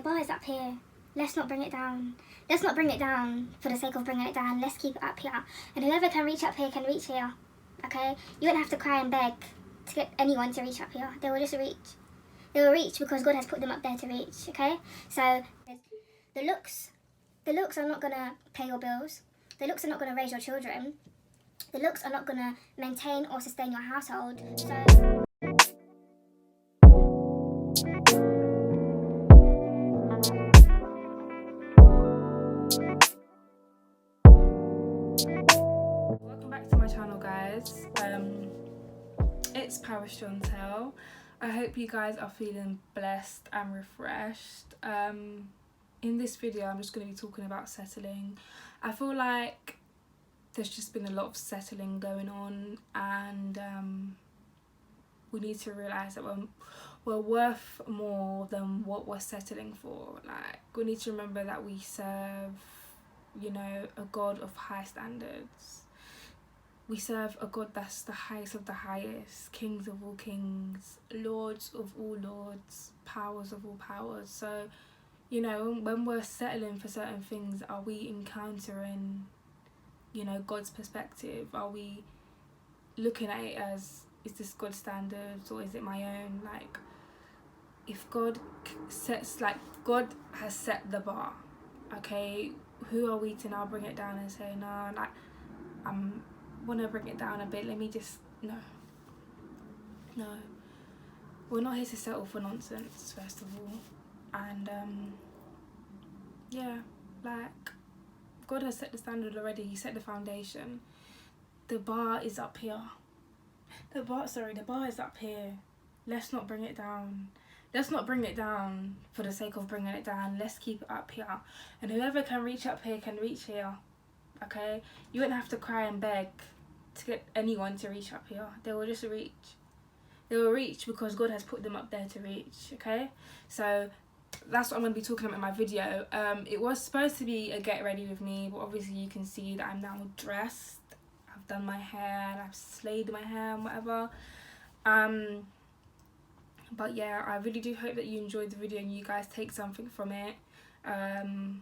bar is up here. Let's not bring it down. Let's not bring it down for the sake of bringing it down. Let's keep it up here. And whoever can reach up here can reach here. Okay? You don't have to cry and beg to get anyone to reach up here. They will just reach. They will reach because God has put them up there to reach. Okay? So the looks are not gonna pay your bills. The looks are not gonna raise your children. The looks are not gonna maintain or sustain your household. So guys, it's Parish Chantel. I hope you guys are feeling blessed and refreshed. In this video I'm just going to be talking about settling. I feel like there's just been a lot of settling going on, and we need to realise that we're worth more than what we're settling for. Like, we need to remember that we serve, you know, a God of high standards. We serve a God that's the highest of the highest, kings of all kings, lords of all lords, powers of all powers. So, you know, when we're settling for certain things, are we encountering, you know, God's perspective? Are we looking at it as, is this God's standards or is it my own? Like, if God God has set the bar, okay, who are we to now bring it down and say, no, like, want to bring it down a bit, let me just, no, we're not here to settle for nonsense, first of all. And yeah, like, God has set the standard already. He set the foundation. The bar is up here. The bar is up here. Let's not bring it down. Let's not bring it down for the sake of bringing it down. Let's keep it up here, and whoever can reach up here can reach here. Okay, you won't have to cry and beg to get anyone to reach up here. They will just reach. They will reach because God has put them up there to reach. Okay, so that's what I'm going to be talking about in my video. It was supposed to be a get ready with me, but obviously you can see that I'm now dressed. I've done my hair and I've slayed my hair and whatever. But yeah, I really do hope that you enjoyed the video and you guys take something from it. And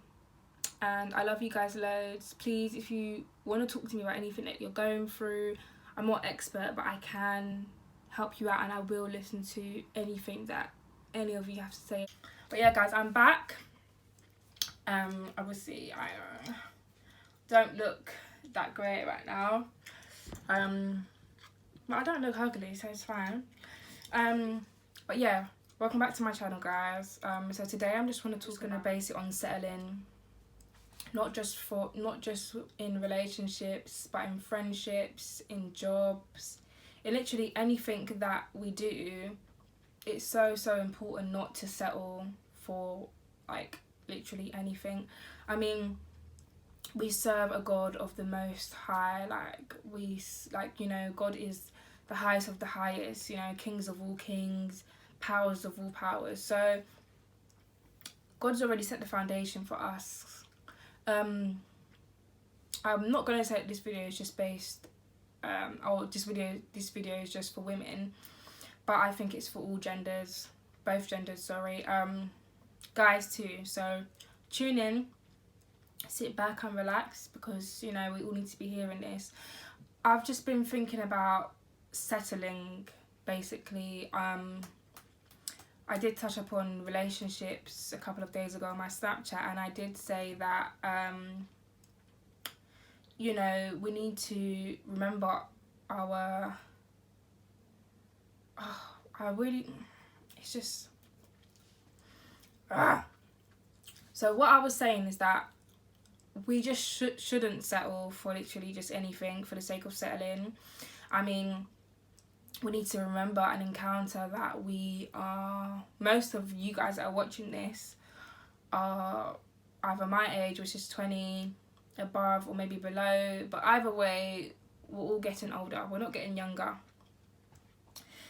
I love you guys loads. Please, if you want to talk to me about anything that you're going through, I'm not expert, but I can help you out and I will listen to anything that any of you have to say. But yeah guys, I'm back. Obviously I don't look that great right now, but I don't look ugly, so it's fine. But yeah, welcome back to my channel, guys. So today I'm just gonna base it on settling. Not just in relationships, but in friendships, in jobs, in literally anything that we do. It's so important not to settle for, like, literally anything. I mean, we serve a God of the most high. You know, God is the highest of the highest, you know, kings of all kings, powers of all powers. So God's already set the foundation for us. I'm not going to say that this video is just based, this video is just for women, but I think it's for all genders, both genders, sorry, guys too. So tune in, sit back and relax, because, you know, we all need to be hearing this. I've just been thinking about settling, basically. I did touch upon relationships a couple of days ago on my Snapchat, and I did say that, you know, we need to remember our, So what I was saying is that we just shouldn't settle for literally just anything for the sake of settling. I mean, we need to remember and encounter that most of you guys that are watching this are either my age, which is 20 above, or maybe below, but either way, we're all getting older, we're not getting younger.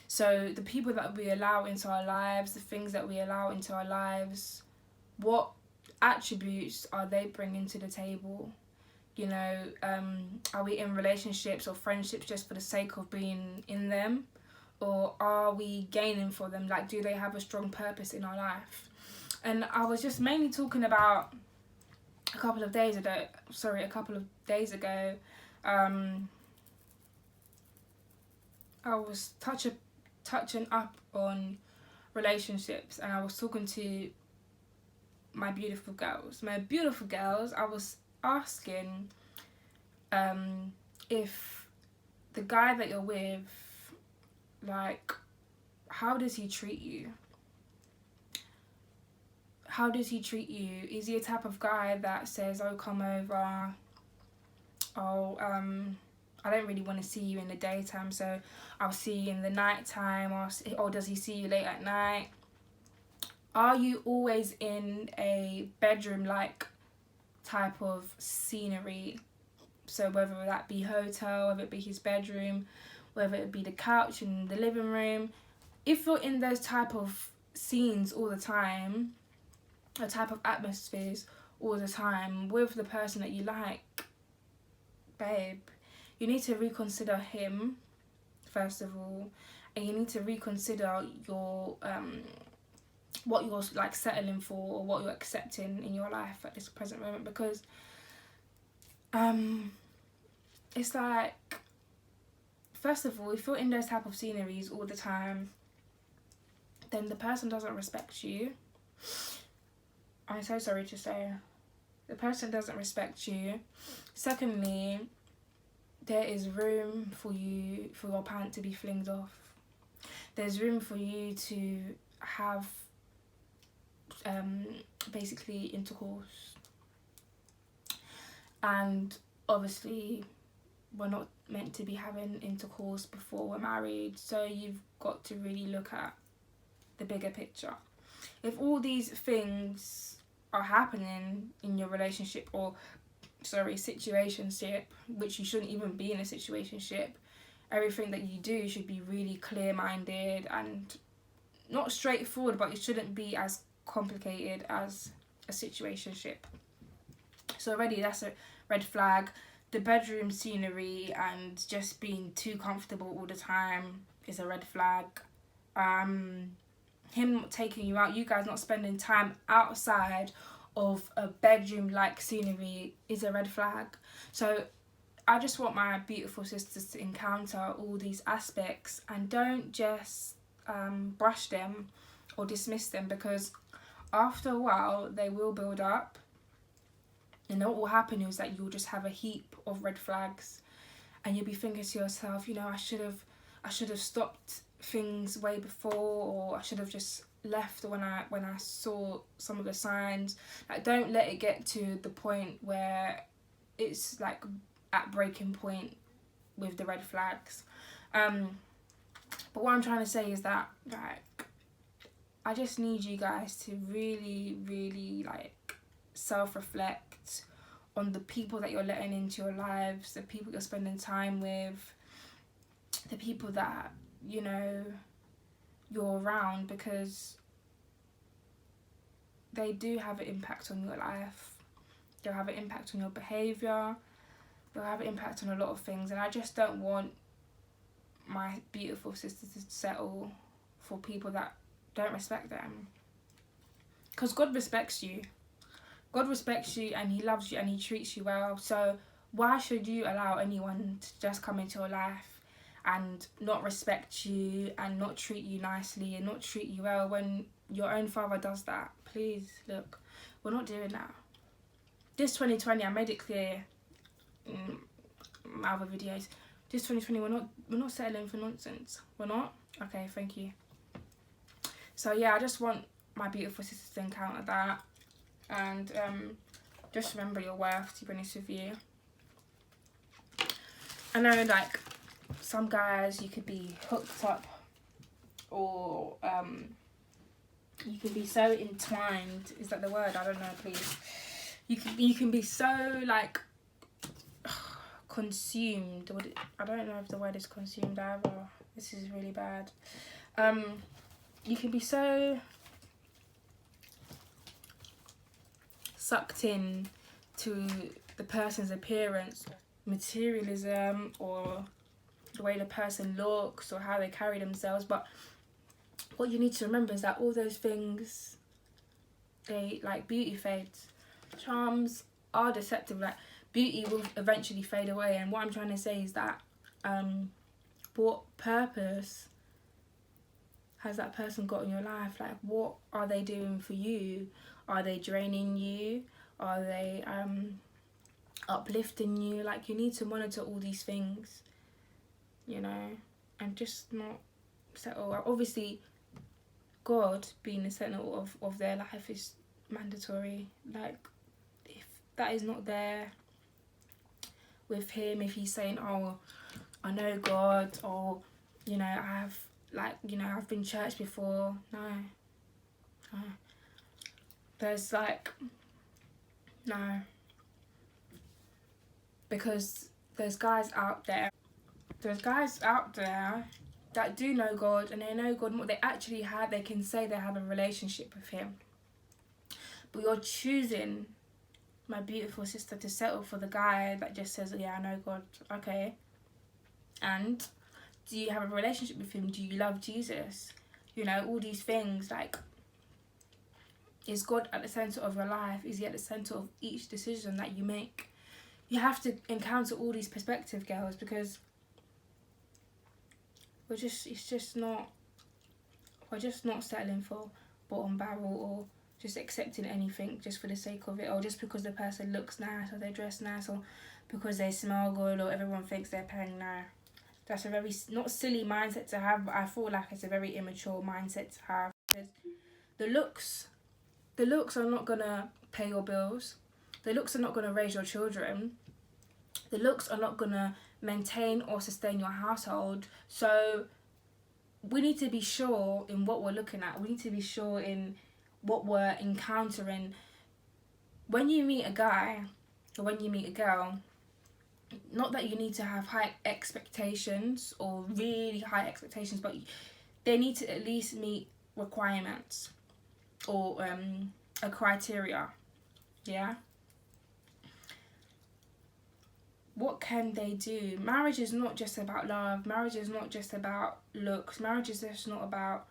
So the people that we allow into our lives, the things that we allow into our lives, what attributes are they bringing to the table? You know, are we in relationships or friendships just for the sake of being in them? Or are we gaining for them? Like, do they have a strong purpose in our life? And I was just mainly talking about a couple of days ago, I was touching up on relationships, and I was talking to my beautiful girls. I was asking if the guy that you're with, like, how does he treat you? How does he treat you? Is he a type of guy that says, oh, come over, oh, I don't really want to see you in the daytime, so I'll see you in the nighttime, or does he see you late at night? Are you always in a bedroom-like type of scenery? So whether that be hotel, whether it be his bedroom, whether it be the couch in the living room, if you're in those type of scenes all the time, a type of atmospheres all the time with the person that you like, babe, you need to reconsider him first of all, and you need to reconsider your what you're like settling for, or what you're accepting in your life at this present moment, because it's like, first of all, if you're in those type of sceneries all the time, then the person doesn't respect you. I'm so sorry to say, the person doesn't respect you. Secondly, there is room for your pant to be flinged off. There's room for you to have basically intercourse. And obviously we're not meant to be having intercourse before we're married, so you've got to really look at the bigger picture. If all these things are happening in your relationship, or situationship, which you shouldn't even be in a situationship, everything that you do should be really clear-minded and not straightforward, but it shouldn't be as complicated as a situationship. So already that's a red flag. The bedroom scenery and just being too comfortable all the time is a red flag. Him taking you out, you guys not spending time outside of a bedroom like scenery is a red flag. So I just want my beautiful sisters to encounter all these aspects, and don't just brush them or dismiss them, because after a while they will build up, and what will happen is that you'll just have a heap of red flags, and you'll be thinking to yourself, you know, I should have stopped things way before, or I should have just left when I saw some of the signs. Like, don't let it get to the point where it's like at breaking point with the red flags. But what I'm trying to say is that, like, I just need you guys to really, really, like, self-reflect on the people that you're letting into your lives, the people you're spending time with, the people that, you know, you're around, because they do have an impact on your life. They'll have an impact on your behaviour. They'll have an impact on a lot of things, and I just don't want my beautiful sisters to settle for people that don't respect them. Because God respects you. God respects you, and he loves you, and he treats you well. So why should you allow anyone to just come into your life and not respect you, and not treat you nicely, and not treat you well, when your own father does that? Please, look, we're not doing that. This 2020, I made it clear in my other videos, this 2020, we're not settling for nonsense. We're not. Okay, thank you. So yeah, I just want my beautiful sisters to encounter that, and just remember your worth, to be honest with you. I know, like, some guys, you could be hooked up, or you can be so entwined. Is that the word? I don't know, please. You can be so, like, consumed. I don't know if the word is consumed either. This is really bad. You can be so sucked in to the person's appearance, materialism, or the way the person looks, or how they carry themselves. But what you need to remember is that all those things beauty fades. Charms are deceptive. Like, beauty will eventually fade away. And what I'm trying to say is that what purpose has that person got in your life? Like, what are they doing for you? Are they draining you? Are they uplifting you? Like, you need to monitor all these things, you know, and just not settle. Obviously, God being the center of their life is mandatory. Like, if that is not there with him, if he's saying, oh, I know God, or, you know, I've been church before. No. There's no. Because there's guys out there that do know God, and they know God more. They can say they have a relationship with him. But you're choosing, my beautiful sister, to settle for the guy that just says, yeah, I know God. Okay. And do you have a relationship with him? Do you love Jesus? You know, all these things. Like, is God at the centre of your life? Is he at the centre of each decision that you make? You have to encounter all these perspectives, girls, because we're just not settling for bottom barrel, or just accepting anything just for the sake of it, or just because the person looks nice, or they dress nice, or because they smell good, or everyone thinks they're paying. No. That's a very, not silly mindset to have, but I feel like it's a very immature mindset to have. Because the looks are not gonna pay your bills. The looks are not gonna raise your children. The looks are not gonna maintain or sustain your household. So we need to be sure in what we're looking at. We need to be sure in what we're encountering. When you meet a guy or when you meet a girl, not that you need to have high expectations or really high expectations, but they need to at least meet requirements or a criteria. Yeah. What can they do? Marriage is not just about love. Marriage is not just about looks. Marriage is just not about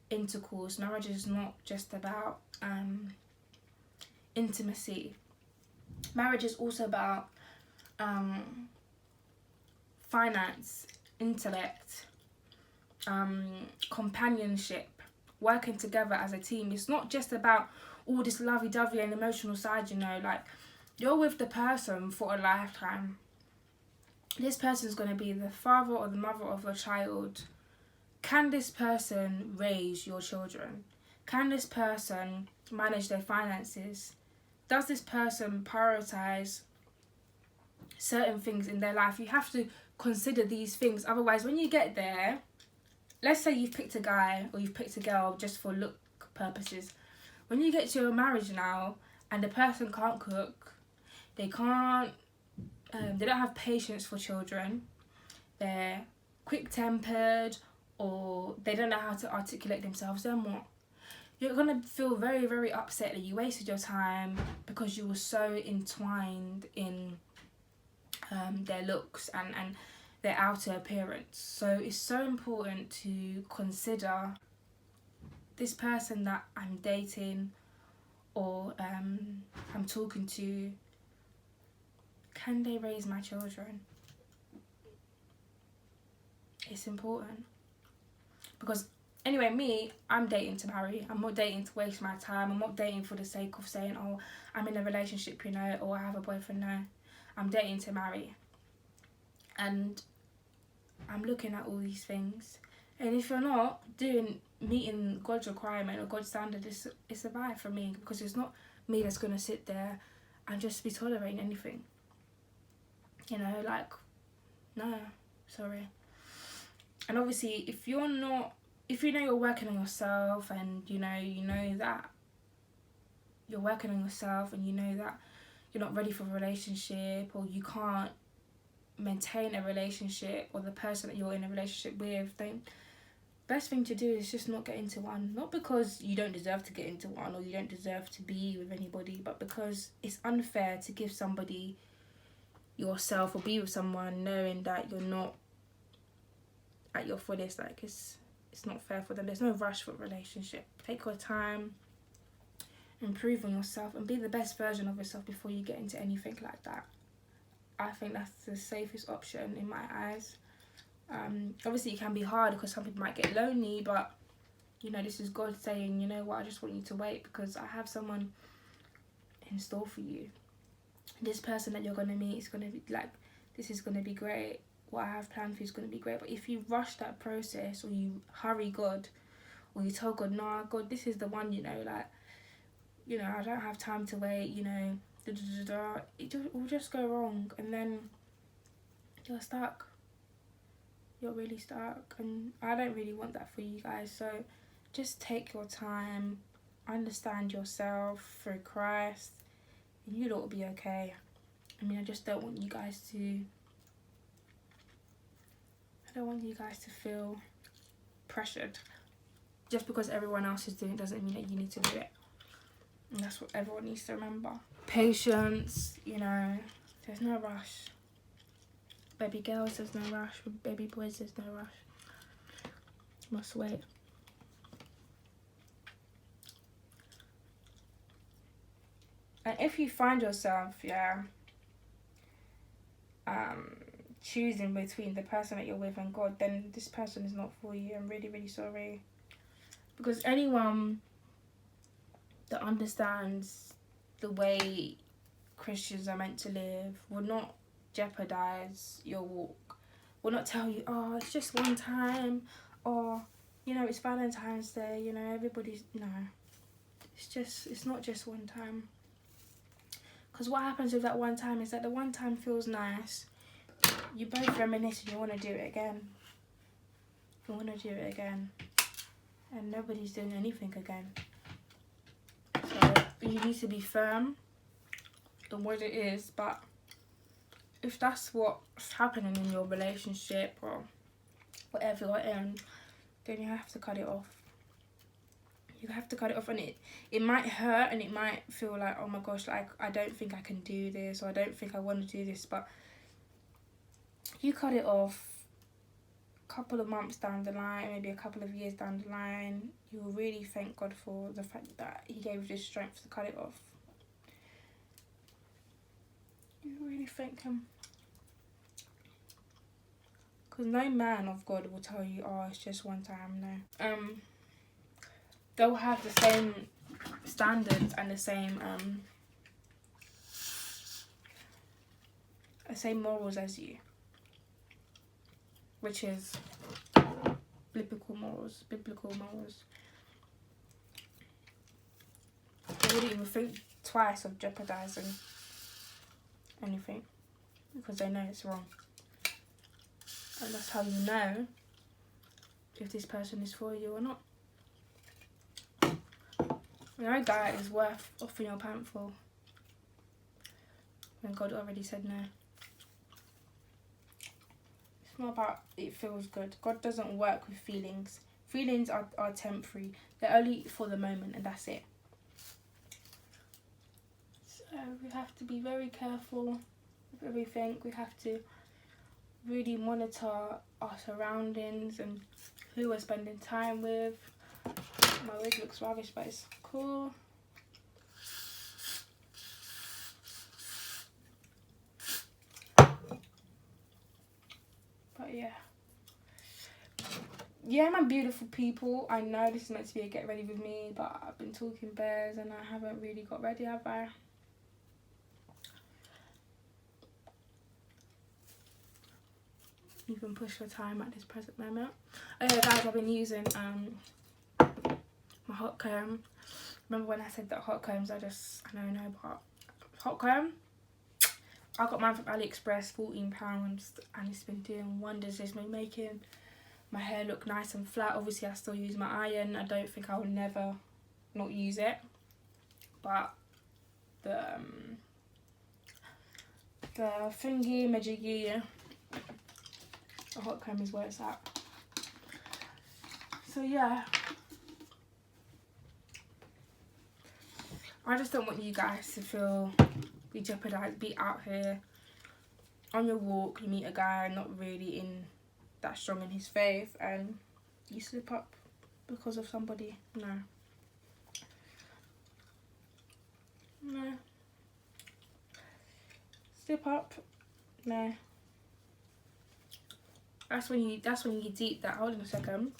intercourse. Marriage is not just about intimacy. Marriage is also about finance, intellect, companionship, working together as a team. It's not just about all this lovey-dovey and emotional side, you know. Like, you're with the person for a lifetime. This person's going to be the father or the mother of your child. Can this person raise your children? Can this person manage their finances? Does this person prioritize certain things in their life? You have to consider these things. Otherwise, when you get there, let's say you've picked a guy or you've picked a girl just for look purposes. When you get to your marriage now and the person can't cook, they don't have patience for children, they're quick-tempered, or they don't know how to articulate themselves, then what? You're going to feel very, very upset that you wasted your time because you were so entwined in their looks and their outer appearance. So it's so important to consider, this person that I'm dating or I'm talking to, can they raise my children? It's important. Because anyway, me, I'm dating to marry. I'm not dating to waste my time. I'm not dating for the sake of saying, oh, I'm in a relationship, you know, or I have a boyfriend. No, I'm dating to marry. And I'm looking at all these things. And if you're not meeting God's requirement or God's standard, it's a bye for me. Because it's not me that's going to sit there and just be tolerating anything. You know, like, no, sorry. And obviously, if you know you're working on yourself, and you know that you're working on yourself, and you know that you're not ready for a relationship, or you can't maintain a relationship, or the person that you're in a relationship with, then best thing to do is just not get into one. Not because you don't deserve to get into one, or you don't deserve to be with anybody, but because it's unfair to give somebody yourself or be with someone knowing that you're not at your fullest. Like, it's not fair for them. There's no rush for a relationship. Take your time, improve on yourself and be the best version of yourself before you get into anything like that. I think that's the safest option in my eyes. Obviously it can be hard because some people might get lonely, but you know, this is God saying, you know what, I just want you to wait because I have someone in store for you. This person that you're going to meet is going to be like, this is going to be great. What I have planned for you is going to be great. But if you rush that process, or you hurry God, or you tell God, nah, God, this is the one, you know, like, you know, I don't have time to wait, you know, it will just go wrong, and then you're stuck. You're really stuck, and I don't really want that for you guys. So just take your time, understand yourself through Christ, and you'll all be okay. I mean, I just don't want you guys to feel pressured. Just because everyone else is doing it doesn't mean that you need to do it. And that's what everyone needs to remember. Patience, you know, there's no rush. Baby girls, there's no rush. With baby boys, there's no rush. Must wait. And if you find yourself, choosing between the person that you're with and God, then this person is not for you. I'm really, really sorry. Because anyone that understands the way Christians are meant to live will not jeopardize your walk. Will not tell you, oh, it's just one time, or, you know, it's Valentine's Day, you know, everybody's, no. It's not just one time. Because what happens with that one time is that the one time feels nice. You both reminisce and you want to do it again. You want to do it again. And nobody's doing anything again. So you need to be firm in what it is. But if that's what's happening in your relationship or whatever you're in, then you have to cut it off. You have to cut it off, and it might hurt, and it might feel like, oh my gosh, like I don't think I can do this, or I don't think I want to do this. But you cut it off a couple of months down the line, maybe a couple of years down the line, you'll really thank God for the fact that he gave you the strength to cut it off. You really thank him. Because no man of God will tell you, oh, it's just one time. No. They'll have the same standards and the same morals as you, which is biblical morals. They wouldn't even think twice of jeopardizing anything because they know it's wrong. And that's how you know if this person is for you or not. No guy is worth offering your pant for when God already said no. It's not about it feels good. God doesn't work with feelings. Feelings are temporary. They're only for the moment, and that's it. So we have to be very careful with everything. We have to really monitor our surroundings and who we're spending time with. My wig looks rubbish, but it's cool. But yeah, my beautiful people, I know this is meant to be a get ready with me, but I've been talking bears and I haven't really got ready, have I? Even push for time at this present moment. Oh yeah, guys, I've been using my hot comb. Remember when I said that hot combs I don't know, but hot comb, I got mine from AliExpress, £14, and it's been doing wonders. It's been making my hair look nice and flat. Obviously I still use my iron. I don't think I will never not use it, but the thingy majiggy, the hot comb is where it's at. So yeah, I just don't want you guys to feel be jeopardized, be out here on your walk, you meet a guy not really that strong in his faith, and you slip up because of somebody. No. slip up. No. That's when you deep that, hold on a second,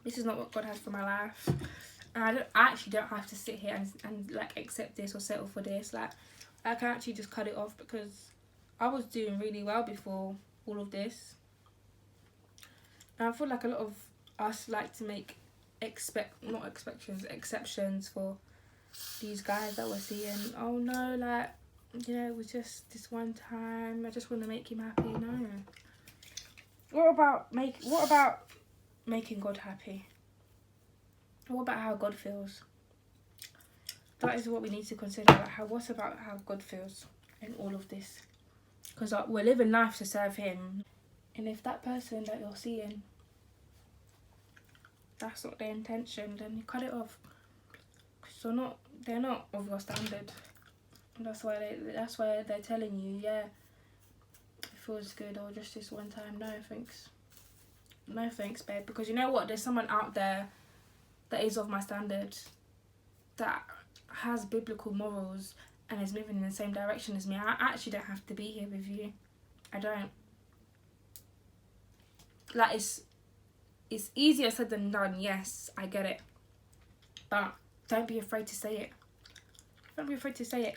this is not what God has for my life. And I actually don't have to sit here and like accept this or settle for this. Like, I can actually just cut it off, because I was doing really well before all of this. And I feel like a lot of us like to make exceptions for these guys that we're seeing. Oh no, like, you know, it was just this one time, I just want to make him happy. No. What about making God happy? What about how God feels? That is what we need to consider. Like, what about how God feels in all of this? Because we're living life to serve him. And if that person that you're seeing, that's not their intention, then you cut it off. Because they're not of your standard. And that's why they're telling you, yeah, it feels good, or just this one time. No thanks. No thanks, babe. Because you know what? There's someone out there that is of my standard, that has biblical morals and is moving in the same direction as me. I actually don't have to be here with you. I don't. Like, it's easier said than done. Yes, I get it. But don't be afraid to say it. Don't be afraid to say it.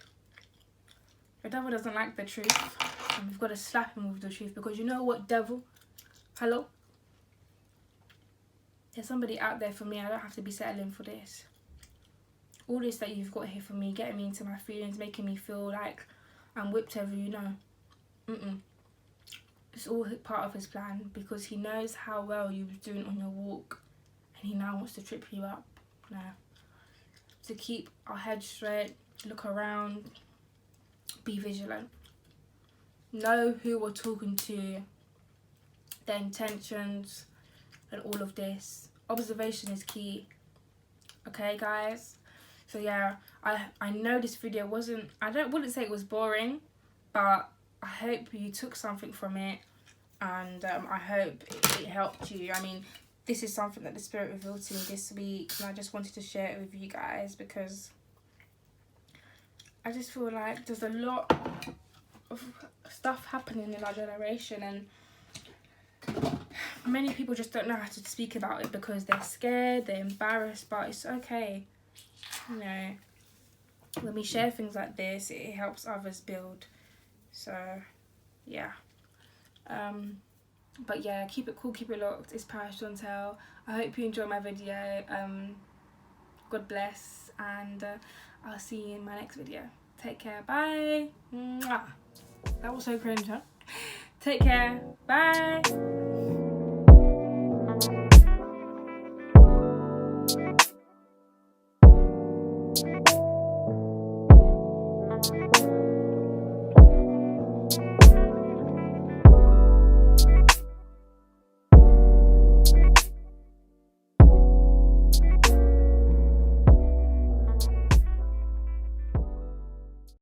The devil doesn't like the truth, and we've got to slap him with the truth. Because you know what, devil? Hello? There's somebody out there for me. I don't have to be settling for this. All this that you've got here for me, getting me into my feelings, making me feel like I'm whipped over, you know. It's all part of his plan, because he knows how well you was doing on your walk, and he now wants to trip you up. Now, to keep our heads straight, look around, be vigilant. Know who we're talking to, their intentions, and all of this. Observation is key. Okay, guys? So yeah, I know this video wasn't, wouldn't say it was boring, but I hope you took something from it, and I hope it helped you. I mean, this is something that the Spirit revealed to me this week, and I just wanted to share it with you guys, because I just feel like there's a lot of stuff happening in our generation, and many people just don't know how to speak about it because they're scared, they're embarrassed. But it's okay, you know, when we share things like this, it helps others build. So yeah, but yeah, keep it cool, keep it locked. It's Parish Chantel. I hope you enjoyed my video. God bless, and I'll see you in my next video. Take care, bye. Mwah. That was so cringe, huh? Take care, bye.